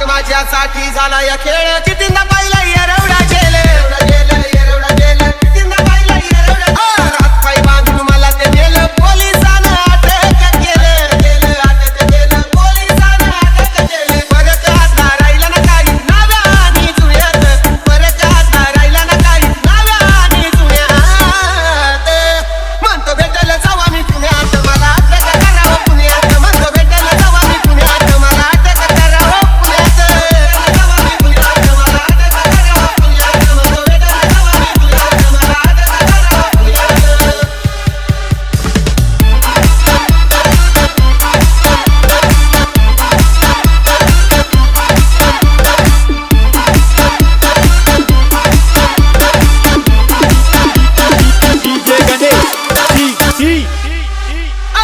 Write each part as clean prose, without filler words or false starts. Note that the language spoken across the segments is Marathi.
माझ्यासाठी झाला या खेळ चितींना पाहिला येरवडा गेले येरवडा गेले चितींना पाहिला येरवडा हात पाय बांधून मला ते नेलं पोलिसांना अटक केलं पोलिसांना अटक केलं परत आता राहिला ना काही नव्या आणि जुन्यात परत आता राहिला ना काही नव्या आणि जुन्यात म्हणतो भेटायला जावा मी पुण्यात मला अटक करावं पुण्यात म्हणतो भेटायला जावा मी पुण्यात मला अटक करावं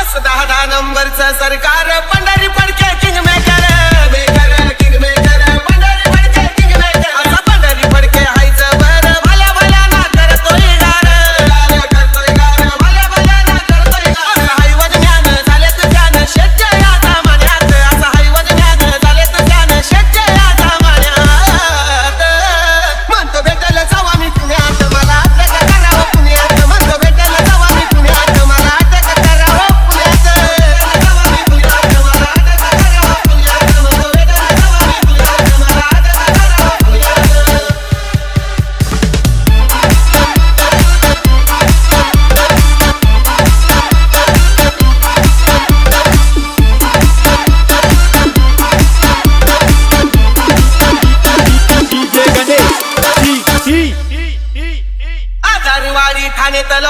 असं 10 नंबरचं सरकार Pandhari Padke king maker Pandhari Padke king maker असं पंढरी पडके हायचं बरं भल्या भल्या ना करतोय गार भल्या भल्या ना करतोय गार हायवत ज्ञान झालेत ज्ञान शक्य या सामान्यात असं हायवत ज्ञान झालेत ज्ञान शक्य या सामान्यात म्हणतो भेटायला जावा मी पुण्यात मला अटक करावं पुण्यात म्हणतो भेटायला जावा मी पुण्यात मला अटक करावं आजारवाडी ठाणे तल